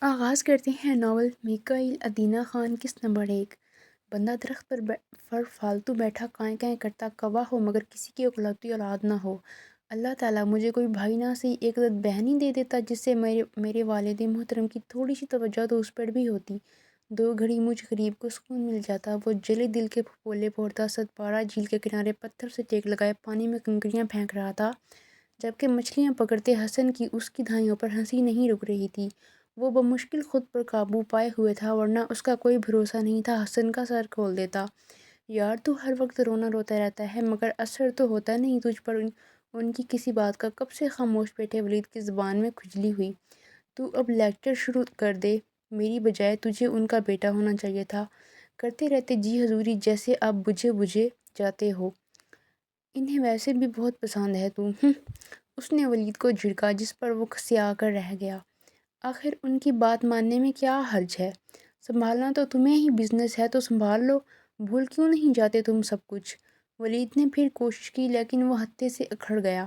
آغاز کرتے ہیں ناول میکائل ادینہ خان قسط نمبر 1۔ بندہ درخت پر فالتو بیٹھا کائیں کائیں کرتا کوا ہو مگر کسی کی اکلوتی اولاد نہ ہو۔ اللہ تعالیٰ مجھے کوئی بھائی نہ سہی ایک عدد بہن ہی دے دیتا جس سے میرے والد محترم کی تھوڑی سی توجہ تو اس پر بھی ہوتی۔ دو گھڑی مجھ غریب کو سکون مل جاتا۔ وہ جلے دل کے پھپھولے پھوڑتا ستپارہ جھیل کے کنارے پتھر سے ٹیک لگائے پانی میں کنکریاں پھینک رہا تھا جبکہ مچھلیاں پکڑتے حسن کی اس کی دھائیوں پر ہنسی نہیں رک رہی تھی۔ وہ بمشکل خود پر قابو پائے ہوئے تھا ورنہ اس کا کوئی بھروسہ نہیں تھا حسن کا سر کھول دیتا۔ یار تو ہر وقت رونا روتا رہتا ہے مگر اثر تو ہوتا نہیں تجھ پر ان کی کسی بات کا۔ کب سے خاموش بیٹھے ولید کی زبان میں کھجلی ہوئی۔ تو اب لیکچر شروع کر دے، میری بجائے تجھے ان کا بیٹا ہونا چاہیے تھا۔ کرتے رہتے جی حضوری جیسے آپ بجھے جاتے ہو۔ انہیں ویسے بھی بہت پسند ہے تو۔ اس نے ولید کو جھڑکا جس پر وہ کھسیا کر رہ گیا۔ آخر ان کی بات ماننے میں کیا حرج ہے؟ سنبھالنا تو تمہیں ہی بزنس ہے تو سنبھال لو، بھول کیوں نہیں جاتے تم سب کچھ؟ ولید نے پھر کوشش کی لیکن وہ ہتھے سے اکھڑ گیا۔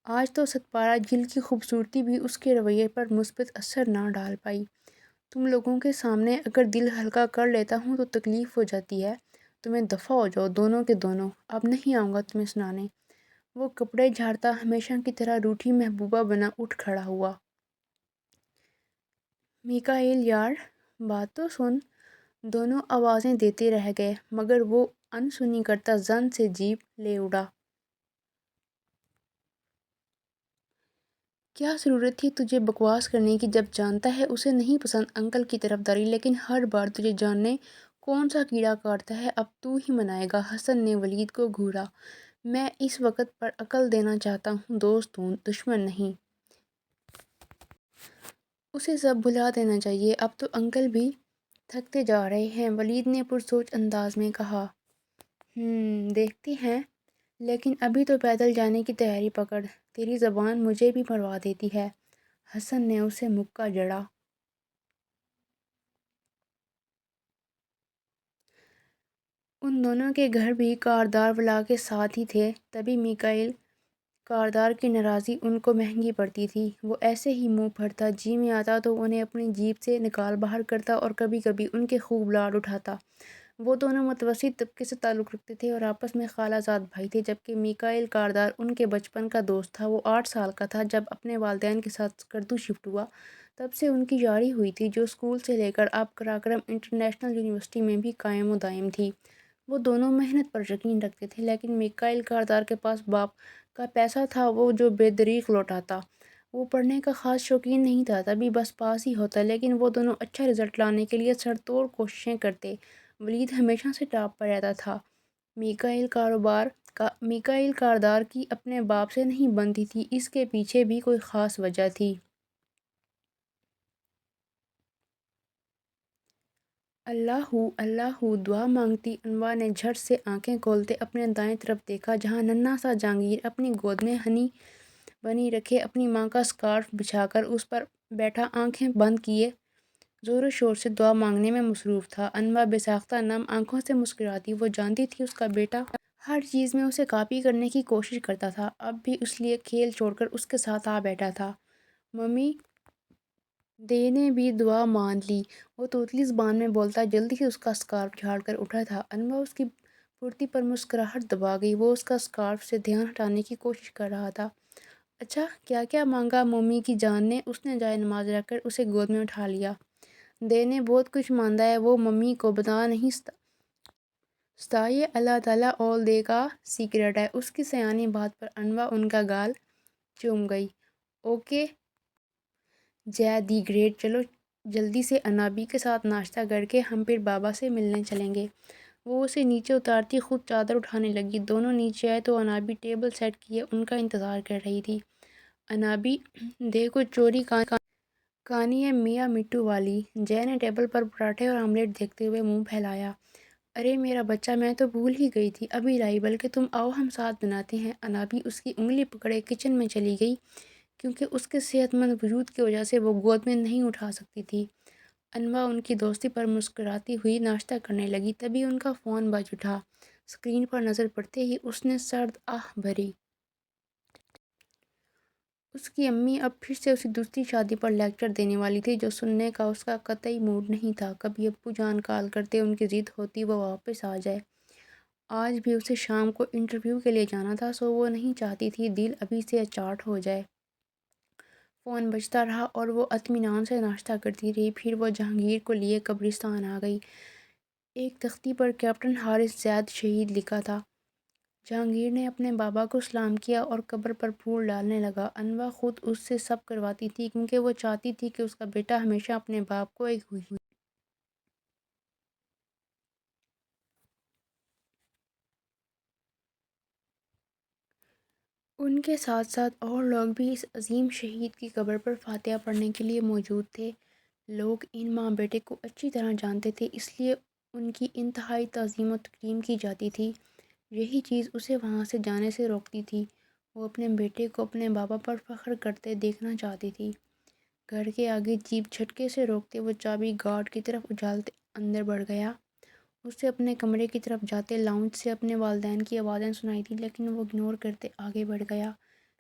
آج تو ستپارہ جھیل کی خوبصورتی بھی اس کے رویے پر مثبت اثر نہ ڈال پائی۔ تم لوگوں کے سامنے اگر دل ہلکا کر لیتا ہوں تو تکلیف ہو جاتی ہے۔ تمہیں دفع ہو جاؤ دونوں کے دونوں، اب نہیں آؤں گا تمہیں سنانے۔ وہ کپڑے جھاڑتا ہمیشہ کی طرح روٹھی محبوبہ بنا اٹھ کھڑا ہوا۔ میکائل یار، بات تو سن۔ دونوں آوازیں دیتے رہ گئے مگر وہ انسنی کرتا زن سے جیپ لے اڑا۔ کیا ضرورت تھی تجھے بکواس کرنے کی جب جانتا ہے اسے نہیں پسند انکل کی طرفداری، لیکن ہر بار تجھے جاننے کون سا کیڑا کاٹتا ہے، اب تو ہی منائے گا۔ حسن نے ولید کو گھورا۔ میں اس وقت پر عقل دینا چاہتا ہوں، دوست ہوں دشمن نہیں۔ اسے سب بھلا دینا چاہیے، اب تو انکل بھی تھکتے جا رہے ہیں، ولید نے پرسوچ انداز میں کہا۔ دیکھتے ہیں، لیکن ابھی تو پیدل جانے کی تیاری پکڑ، تیری زبان مجھے بھی مروا دیتی ہے۔ حسن نے اسے مکہ جڑا۔ ان دونوں کے گھر بھی کاردار ولا کے ساتھ ہی تھے، تبھی میکائل کاردار کی ناراضی ان کو مہنگی پڑتی تھی۔ وہ ایسے ہی منہ پھٹتا، جی میں آتا تو انہیں اپنی جیب سے نکال باہر کرتا اور کبھی کبھی ان کے خوب لاڈ اٹھاتا۔ وہ دونوں متوسط طبقے سے تعلق رکھتے تھے اور آپس میں خالہ زاد بھائی تھے، جبکہ میکائل کاردار ان کے بچپن کا دوست تھا۔ وہ 8 سال کا تھا جب اپنے والدین کے ساتھ اسکردو شفٹ ہوا، تب سے ان کی یاری ہوئی تھی جو اسکول سے لے کر اب قراقرم انٹرنیشنل یونیورسٹی میں بھی قائم و دائم تھی۔ وہ دونوں محنت پر یقین رکھتے تھے لیکن میکائل کاردار کے پاس باپ کا پیسہ تھا وہ جو بے دریغ لوٹاتا۔ وہ پڑھنے کا خاص شوقین نہیں تھا، تبھی بس پاس ہی ہوتا، لیکن وہ دونوں اچھا رزلٹ لانے کے لیے سر توڑ کوششیں کرتے۔ ولید ہمیشہ سے ٹاپ پر رہتا تھا۔ میکائل کاردار کی اپنے باپ سے نہیں بنتی تھی، اس کے پیچھے بھی کوئی خاص وجہ تھی۔ اللہ دعا مانگتی انوا نے جھٹ سے آنکھیں کھولتے اپنے دائیں طرف دیکھا جہاں ننھا سا جہانگیر اپنی گود میں ہنی بنی رکھے اپنی ماں کا اسکارف بچھا کر اس پر بیٹھا آنکھیں بند کیے زور و شور سے دعا مانگنے میں مصروف تھا۔ انوا بے ساختہ نم آنکھوں سے مسکراتی، وہ جانتی تھی اس کا بیٹا ہر چیز میں اسے کاپی کرنے کی کوشش کرتا تھا، اب بھی اس لیے کھیل چھوڑ کر اس کے ساتھ آ بیٹھا تھا۔ ممی دے نے بھی دعا مان لی، وہ توتلی زبان میں بولتا جلدی سے اس کا اسکارف جھاڑ کر اٹھا تھا۔ انوا اس کی پھرتی پر مسکراہٹ دبا گئی، وہ اس کا اسکارف سے دھیان ہٹانے کی کوشش کر رہا تھا۔ اچھا کیا کیا مانگا ممی کی جان نے؟ اس نے جائے نماز رکھ کر اسے گود میں اٹھا لیا۔ دے نے بہت کچھ مانگا ہے، وہ ممی کو بتا نہیں ستا، یہ اللہ تعالیٰ اور دے کا سیکرٹ ہے۔ اس کی سیانی بات پر انوا ان کا گال چوم گئی۔ اوکے جے دی گریٹ، چلو جلدی سے انابی کے ساتھ ناشتہ کر کے ہم پھر بابا سے ملنے چلیں گے۔ وہ اسے نیچے اتارتی خود چادر اٹھانے لگی۔ دونوں نیچے آئے تو انابی ٹیبل سیٹ کیے ان کا انتظار کر رہی تھی۔ انابی دے کو چوری کہانی ہے میاں مٹھو والی۔ جے نے ٹیبل پر پراٹھے اور آملیٹ دیکھتے ہوئے منہ پھیلایا۔ ارے میرا بچہ، میں تو بھول ہی گئی تھی، ابھی لائی، بلکہ تم آؤ ہم ساتھ بناتے ہیں۔ انابی اس کی انگلی پکڑے کچن میں چلی گئی کیونکہ اس کے صحت مند وجود کی وجہ سے وہ گود میں نہیں اٹھا سکتی تھی۔ انوا ان کی دوستی پر مسکراتی ہوئی ناشتہ کرنے لگی، تبھی ان کا فون بج اٹھا۔ اسکرین پر نظر پڑتے ہی اس نے سرد آہ بھری۔ اس کی امی اب پھر سے اسی دوسری شادی پر لیکچر دینے والی تھی جو سننے کا اس کا قطعی موڈ نہیں تھا۔ کبھی ابو جان کال کرتے، ان کی ضد ہوتی وہ واپس آ جائے۔ آج بھی اسے شام کو انٹرویو کے لیے جانا تھا، سو وہ نہیں چاہتی تھی دل ابھی سے اچاٹ ہو جائے۔ فون بجتا رہا اور وہ اطمینان سے ناشتہ کرتی رہی۔ پھر وہ جہانگیر کو لیے قبرستان آ گئی۔ ایک تختی پر کیپٹن حارث زید شہید لکھا تھا۔ جہانگیر نے اپنے بابا کو سلام کیا اور قبر پر پھول ڈالنے لگا۔ انوا خود اس سے سب کرواتی تھی کیونکہ وہ چاہتی تھی کہ اس کا بیٹا ہمیشہ اپنے باپ کو ایک ہوئی ان کے ساتھ ساتھ اور لوگ بھی اس عظیم شہید کی قبر پر فاتحہ پڑھنے کے لیے موجود تھے۔ لوگ ان ماں بیٹے کو اچھی طرح جانتے تھے، اس لیے ان کی انتہائی تعظیم و تکریم کی جاتی تھی۔ یہی چیز اسے وہاں سے جانے سے روکتی تھی۔ وہ اپنے بیٹے کو اپنے بابا پر فخر کرتے دیکھنا چاہتی تھی۔ گھر کے آگے جیپ جھٹکے سے روکتے وہ چابی گارڈ کی طرف اچھالتے اندر بڑھ گیا۔ اسے اپنے کمرے کی طرف جاتے لاؤنج سے اپنے والدین کی آوازیں سنائی تھی، لیکن وہ اگنور کرتے آگے بڑھ گیا۔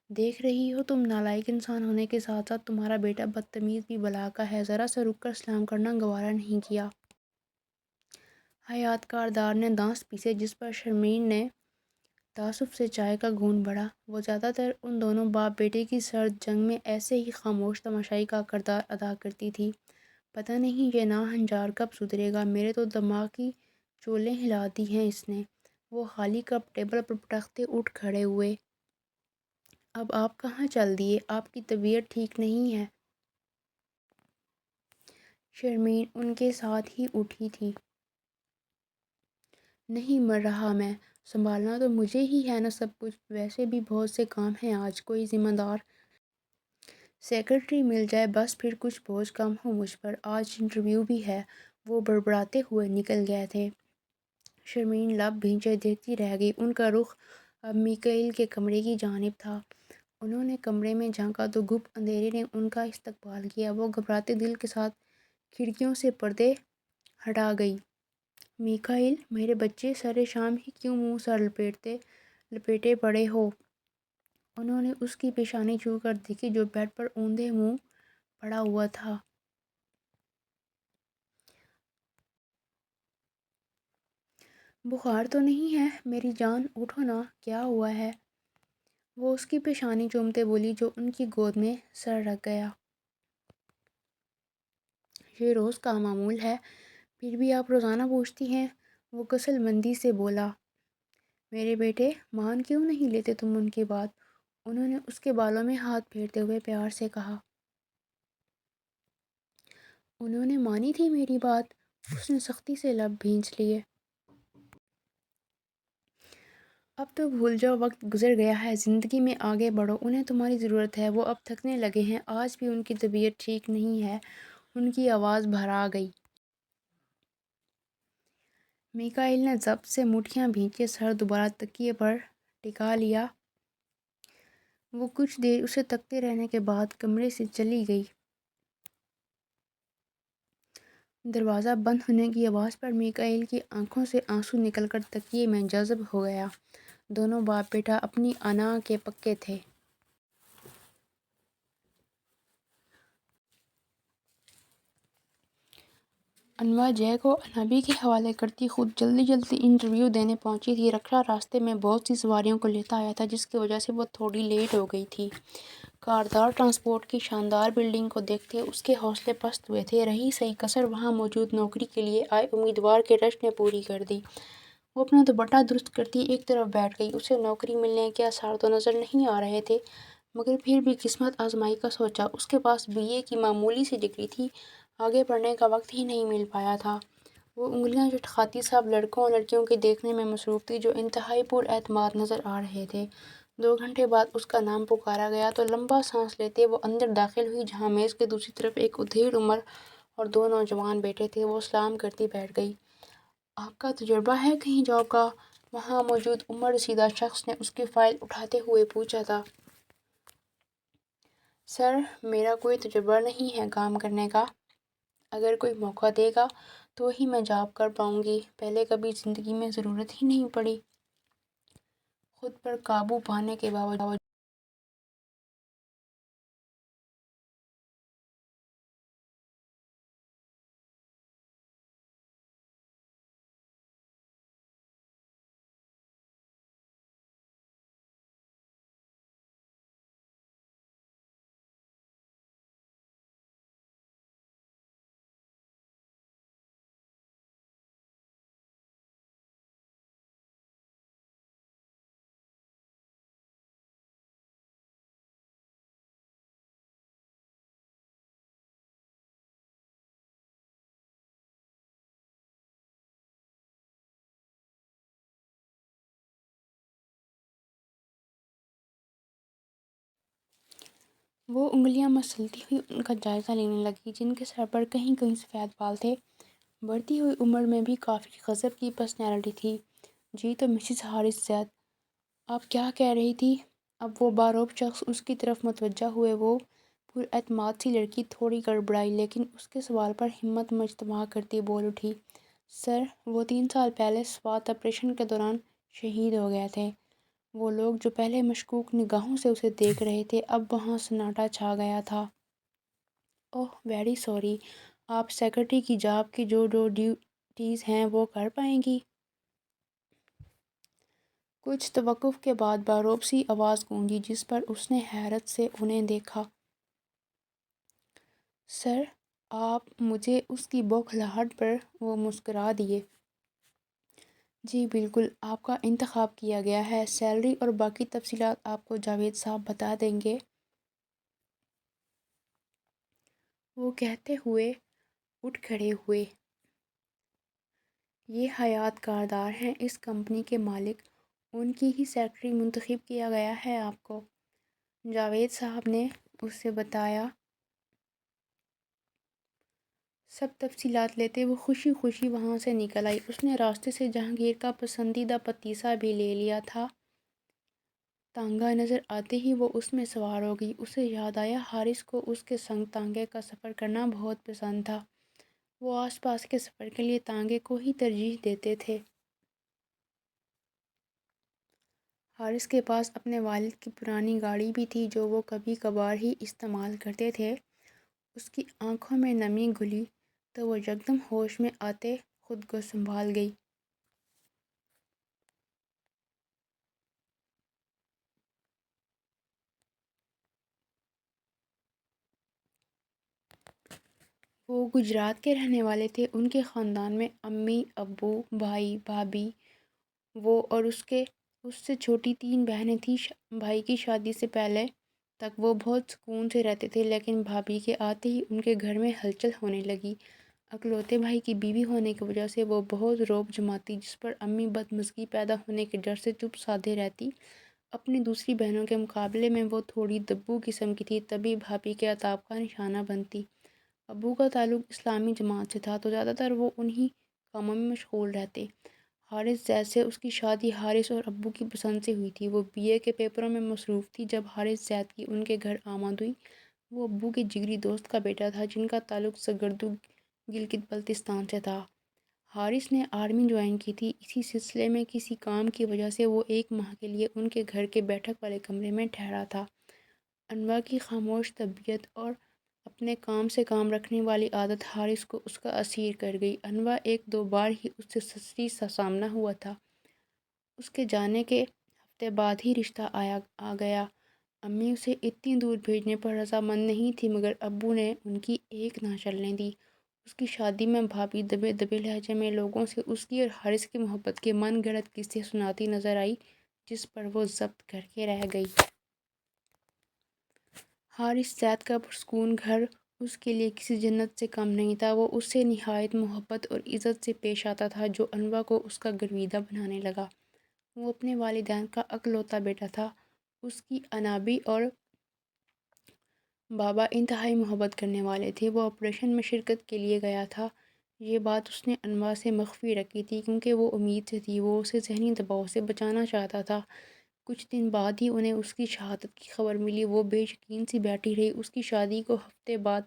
دیکھ رہی ہو تم نالائق انسان ہونے کے ساتھ ساتھ تمہارا بیٹا بدتمیز بھی بلا کا ہے۔ ذرا سا رک کر سلام کرنا گوارا نہیں کیا۔ حیات کردار نے دانت پیسے جس پر شرمین نے تعصب سے چائے کا گھونٹ بڑھا۔ وہ زیادہ تر ان دونوں باپ بیٹے کی سرد جنگ میں ایسے ہی خاموش تماشائی کا کردار ادا کرتی تھی۔ پتہ نہیں یہ ناہنجار کب سدھرے گا، میرے تو دماغ کی چولیں ہلا دی ہیں اس نے۔ وہ خالی کپ ٹیبل پر پٹکتے اٹھ کھڑے ہوئے۔ اب آپ کہاں چل دیے؟ آپ کی طبیعت ٹھیک نہیں ہے؟ شرمین ان کے ساتھ ہی اٹھی تھی۔ نہیں مر رہا میں، سنبھالنا تو مجھے ہی ہے نا سب کچھ، ویسے بھی بہت سے کام ہیں آج، کوئی ذمہ دار سیکرٹری مل جائے بس، پھر کچھ بوجھ کم ہو مجھ پر، آج انٹرویو بھی ہے۔ وہ بڑبڑاتے ہوئے نکل گئے تھے۔ شرمین لب بھینچے دیکھتی رہ گئی۔ ان کا رخ اب میکائیل کے کمرے کی جانب تھا۔ انہوں نے کمرے میں جھانکا تو گپ اندھیرے نے ان کا استقبال کیا۔ وہ گھبراتے دل کے ساتھ کھڑکیوں سے پردے ہٹا گئی۔ میکائیل، میرے بچے، سرِ شام ہی کیوں منہ سر لپیٹے پڑے ہو؟ انہوں نے اس کی پیشانی چھو کر دیکھی جو بیڈ پر اوندھے منہ پڑا ہوا تھا۔ بخار تو نہیں ہے میری جان؟ اٹھو نا، کیا ہوا ہے؟ وہ اس کی پیشانی چومتے بولی جو ان کی گود میں سر رکھ گیا۔ یہ روز کا معمول ہے، پھر بھی آپ روزانہ پوچھتی ہیں؟ وہ کسل مندی سے بولا۔ میرے بیٹے، مان کیوں نہیں لیتے تم ان کی بات؟ انہوں نے اس کے بالوں میں ہاتھ پھیرتے ہوئے پیار سے کہا۔ انہوں نے مانی تھی میری بات؟ اس نے سختی سے لب بھینچ لیے۔ اب تو بھول جاؤ، وقت گزر گیا ہے، زندگی میں آگے بڑھو، انہیں تمہاری ضرورت ہے، وہ اب تھکنے لگے ہیں، آج بھی ان کی طبیعت ٹھیک نہیں ہے۔ ان کی آواز بھرا گئی۔ میکائیل نے ضبط سے مٹھیاں بھینچے سر دوبارہ تکیے پر ٹکا لیا۔ وہ کچھ دیر اسے تکتے رہنے کے بعد کمرے سے چلی گئی۔ دروازہ بند ہونے کی آواز پر میکائیل کی آنکھوں سے آنسو نکل کر تکیے میں جذب ہو گیا۔ دونوں باپ بیٹا اپنی انا کے پکے تھے۔ انوا جے کو انابی کے حوالے کرتی خود جلدی جلدی انٹرویو دینے پہنچی تھی۔ رکھڑا راستے میں بہت سی سواریوں کو لیتا آیا تھا جس کی وجہ سے وہ تھوڑی لیٹ ہو گئی تھی۔ کاردار ٹرانسپورٹ کی شاندار بلڈنگ کو دیکھتے اس کے حوصلے پست ہوئے تھے۔ رہی سہی کسر وہاں موجود نوکری کے لیے آئے امیدوار کے رش نے پوری کر دی۔ وہ اپنا دوپٹہ درست کرتی ایک طرف بیٹھ گئی۔ اسے نوکری ملنے کے آثار تو نظر نہیں آ رہے تھے، مگر پھر بھی قسمت آزمائی کا سوچا۔ اس کے پاس بی اے کی معمولی سی ڈگری تھی، آگے پڑھنے کا وقت ہی نہیں مل پایا تھا۔ وہ انگلیاں چٹکھاتی سب لڑکوں اور لڑکیوں کے دیکھنے میں مصروف تھی جو انتہائی پر اعتماد نظر آ رہے تھے۔ 2 گھنٹے بعد اس کا نام پکارا گیا تو لمبا سانس لیتے وہ اندر داخل ہوئی جہاں میز کے دوسری طرف ایک ادھیڑ عمر اور 2 نوجوان بیٹھے تھے۔ وہ سلام کرتی بیٹھ گئی۔ آپ کا تجربہ ہے کہیں جاب کا؟ وہاں موجود عمر رسیدہ شخص نے اس کی فائل اٹھاتے ہوئے پوچھا تھا۔ سر، میرا کوئی تجربہ نہیں ہے کام کرنے کا، اگر کوئی موقع دے گا تو ہی میں جاب کر پاؤں گی، پہلے کبھی زندگی میں ضرورت ہی نہیں پڑی۔ خود پر قابو پانے کے باوجود وہ انگلیاں مسلتی ہوئی ان کا جائزہ لینے لگی جن کے سر پر کہیں کہیں سفید بال تھے۔ بڑھتی ہوئی عمر میں بھی کافی غضب کی پرسنالٹی تھی۔ جی تو مسز ہارس زیڈ، آپ کیا کہہ رہی تھی؟ اب وہ باروب شخص اس کی طرف متوجہ ہوئے۔ وہ پراعتماد سی لڑکی تھوڑی گڑبڑائی لیکن اس کے سوال پر ہمت مجتمع کرتی بول اٹھی، سر وہ 3 سال پہلے سوات آپریشن کے دوران شہید ہو گئے تھے۔ وہ لوگ جو پہلے مشکوک نگاہوں سے اسے دیکھ رہے تھے اب وہاں سناٹا چھا گیا تھا۔ اوہ ویری سوری، آپ سیکرٹری کی جاب کی جو ڈیوٹیز ہیں وہ کر پائیں گی؟ کچھ توقف کے بعد باروب سی آواز گونجی جس پر اس نے حیرت سے انہیں دیکھا۔ سر آپ مجھے اس کی بوکھلاہٹ پر وہ مسکرا دیے۔ جی بالکل، آپ کا انتخاب کیا گیا ہے۔ سیلری اور باقی تفصیلات آپ کو جاوید صاحب بتا دیں گے۔ وہ کہتے ہوئے اٹھ کھڑے ہوئے۔ یہ حیات کردار ہیں اس کمپنی کے مالک، ان کی ہی سیکرٹری منتخب کیا گیا ہے آپ کو، جاوید صاحب نے اسے بتایا۔ سب تفصیلات لیتے وہ خوشی خوشی وہاں سے نکل آئی۔ اس نے راستے سے جہانگیر کا پسندیدہ پتیسا بھی لے لیا تھا۔ تانگہ نظر آتے ہی وہ اس میں سوار ہو گئی۔ اسے یاد آیا حارث کو اس کے سنگ تانگے کا سفر کرنا بہت پسند تھا۔ وہ آس پاس کے سفر کے لیے تانگے کو ہی ترجیح دیتے تھے۔ حارث کے پاس اپنے والد کی پرانی گاڑی بھی تھی جو وہ کبھی کبھار ہی استعمال کرتے تھے۔ اس کی آنکھوں میں نمی گھلی تو وہ یکدم ہوش میں آتے خود کو سنبھال گئی۔ وہ گجرات کے رہنے والے تھے۔ ان کے خاندان میں امی ابو بھائی بھابھی، وہ اور اس سے چھوٹی 3 بہنیں تھیں۔ بھائی کی شادی سے پہلے تک وہ بہت سکون سے رہتے تھے لیکن بھابھی کے آتے ہی ان کے گھر میں ہلچل ہونے لگی۔ اکلوتے بھائی کی بیوی ہونے کی وجہ سے وہ بہت رعب جماتی جس پر امی بدمزگی پیدا ہونے کے ڈر سے چپ سادھے رہتی۔ اپنی دوسری بہنوں کے مقابلے میں وہ تھوڑی دبو قسم کی تھی تبھی بھابھی کے عتاب کا نشانہ بنتی۔ ابو کا تعلق اسلامی جماعت سے تھا تو زیادہ تر وہ انہی کاموں میں مشغول رہتے۔ حارث زیڈ سے اس کی شادی حارث اور ابو کی پسند سے ہوئی تھی۔ وہ BA کے پیپروں میں مصروف تھی جب حارث زیڈ کی ان کے گھر آمد ہوئی۔ وہ ابو کے جگری دوست کا بیٹا تھا جن کا تعلق سگردو گلگت بلتستان سے تھا۔ حارث نے آرمی جوائن کی تھی۔ اسی سلسلے میں کسی کام کی وجہ سے وہ 1 ماہ کے لیے ان کے گھر کے بیٹھک والے کمرے میں ٹھہرا تھا۔ انوا کی خاموش طبیعت اور اپنے کام سے کام رکھنے والی عادت حارث کو اس کا اسیر کر گئی۔ انوا 1-2 بار ہی اس سے سستی سا سامنا ہوا تھا۔ اس کے جانے کے ہفتے بعد ہی رشتہ آ گیا۔ امی اسے اتنی دور بھیجنے پر رضامند نہیں تھی مگر ابو نے ان کی ایک نہ چلنے دی۔ اس کی شادی میں بھابھی دبے دبے لہجے میں لوگوں سے اس کی اور حارث کی محبت کے من گھڑت قصے سناتی نظر آئی جس پر وہ ضبط کر کے رہ گئی۔ حارث زیڈ کا پرسکون گھر اس کے لیے کسی جنت سے کم نہیں تھا۔ وہ اس سے نہایت محبت اور عزت سے پیش آتا تھا جو انوا کو اس کا گرویدہ بنانے لگا۔ وہ اپنے والدین کا اکلوتا بیٹا تھا۔ اس کی انابی اور بابا انتہائی محبت کرنے والے تھے۔ وہ آپریشن میں شرکت کے لیے گیا تھا۔ یہ بات اس نے انوا سے مخفی رکھی تھی کیونکہ وہ امید سے تھی۔ وہ اسے ذہنی دباؤ سے بچانا چاہتا تھا۔ کچھ دن بعد ہی انہیں اس کی شہادت کی خبر ملی۔ وہ بے یقین سی بیٹھی رہی۔ اس کی شادی کو ہفتے بعد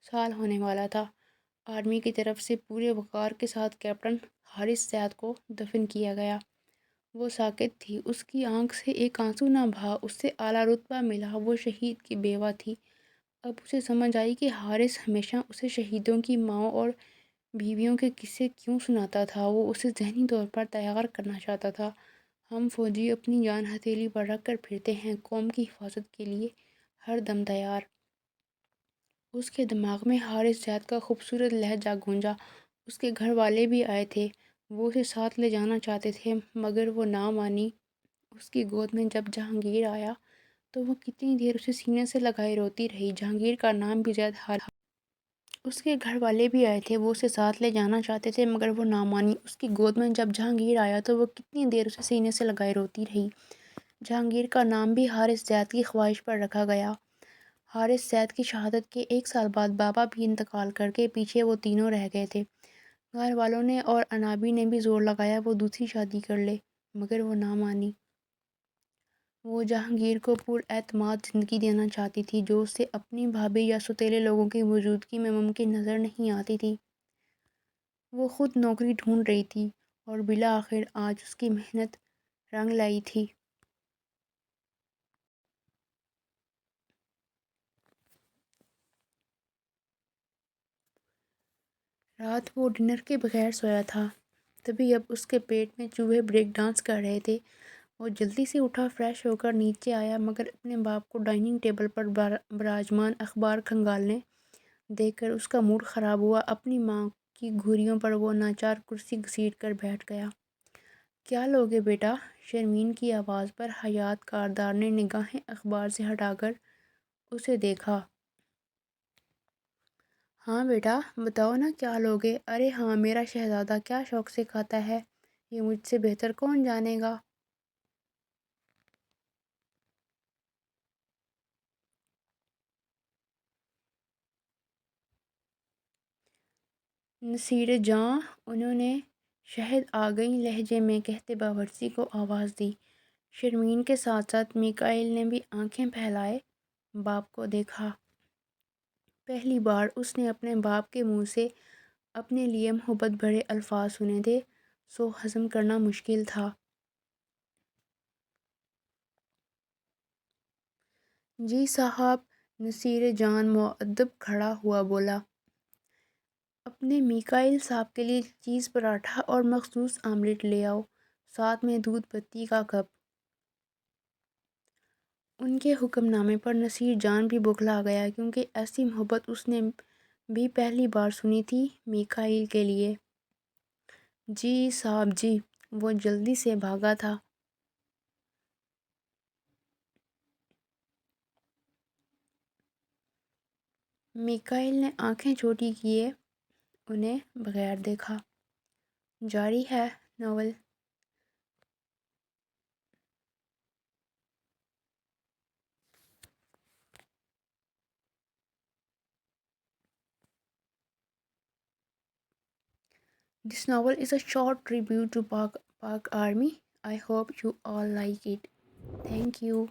سال ہونے والا تھا۔ آرمی کی طرف سے پورے وقار کے ساتھ کیپٹن حارث زیڈ کو دفن کیا گیا۔ وہ ساکت تھی۔ اس کی آنکھ سے ایک آنسو نہ بہا۔ اس سے اعلیٰ رتبہ ملا۔ وہ شہید کی بیوہ تھی۔ اب اسے سمجھ آئی کہ حارث ہمیشہ اسے شہیدوں کی ماؤں اور بیویوں کے قصے کیوں سناتا تھا۔ وہ اسے ذہنی طور پر تیار کرنا چاہتا تھا۔ ہم فوجی اپنی جان ہتھیلی پر رکھ کر پھرتے ہیں، قوم کی حفاظت کے لیے ہر دم تیار۔ اس کے دماغ میں حارث زیڈ کا خوبصورت لہجہ گونجا۔ اس کے گھر والے بھی آئے تھے۔ وہ اسے ساتھ لے جانا چاہتے تھے مگر وہ نہ مانی۔ اس کی گود میں جب جہانگیر آیا تو وہ کتنی دیر اسے سینے سے لگائے روتی رہی۔ جہانگیر کا نام بھی زیڈ حارث۔ اس کے گھر والے بھی آئے تھے۔ وہ اسے ساتھ لے جانا چاہتے تھے مگر وہ نہ مانی۔ اس کی گود میں جب جہانگیر آیا تو وہ کتنی دیر اسے سینے سے لگائے روتی رہی۔ جہانگیر کا نام بھی حارث زیڈ کی خواہش پر رکھا گیا۔ حارث سید کی شہادت کے 1 سال بعد بابا بھی انتقال کر کے پیچھے وہ تینوں رہ گئے تھے۔ گھر والوں نے اور انابی نے بھی زور لگایا وہ دوسری شادی کر لے، مگر وہ نہ مانی۔ وہ جہانگیر کو پر اعتماد زندگی دینا چاہتی تھی جو اسے اپنی بھابھی یا سوتیلے لوگوں کی موجودگی میں ممکن نظر نہیں آتی تھی۔ وہ خود نوکری ڈھونڈ رہی تھی اور بالآخر آج اس کی محنت رنگ لائی تھی۔ رات وہ ڈنر کے بغیر سویا تھا، تبھی اب اس کے پیٹ میں چوہے بریک ڈانس کر رہے تھے۔ وہ جلدی سے اٹھا، فریش ہو کر نیچے آیا، مگر اپنے باپ کو ڈائننگ ٹیبل پر براجمان اخبار کھنگالنے دیکھ کر اس کا موڈ خراب ہوا۔ اپنی ماں کی گھوریوں پر وہ ناچار کرسی گھسیٹ کر بیٹھ گیا۔ کیا لوگے بیٹا؟ شرمین کی آواز پر حیات کاردار نے نگاہیں اخبار سے ہٹا کر اسے دیکھا۔ ہاں بیٹا بتاؤ نا کیا لوگے؟ ارے ہاں، میرا شہزادہ کیا شوق سے کھاتا ہے، یہ مجھ سے بہتر کون جانے گا؟ نصیر جاں، انہوں نے شہد آ گئی لہجے میں کہتے باورچی کو آواز دی۔ شرمین کے ساتھ ساتھ میکائل نے بھی آنکھیں پھیلائے باپ کو دیکھا۔ پہلی بار اس نے اپنے باپ کے منہ سے اپنے لیے محبت بھرے الفاظ سنے تھے، سو ہضم کرنا مشکل تھا۔ جی صاحب، نصیر جان مؤدب کھڑا ہوا بولا۔ اپنے میکائل صاحب کے لیے چیز پراٹھا اور مخصوص آملیٹ لے آؤ، ساتھ میں دودھ پتی کا کپ۔ ان کے حکم نامے پر نصیر جان بھی بوکھلا گیا، کیونکہ ایسی محبت اس نے بھی پہلی بار سنی تھی میکائل کے لیے۔ جی صاحب جی، وہ جلدی سے بھاگا تھا۔ میکائل نے آنکھیں چھوٹی کیے انہیں بغیر دیکھا۔ جاری ہے novel. This novel is a short tribute to Pak Army. I hope you all like it. Thank you.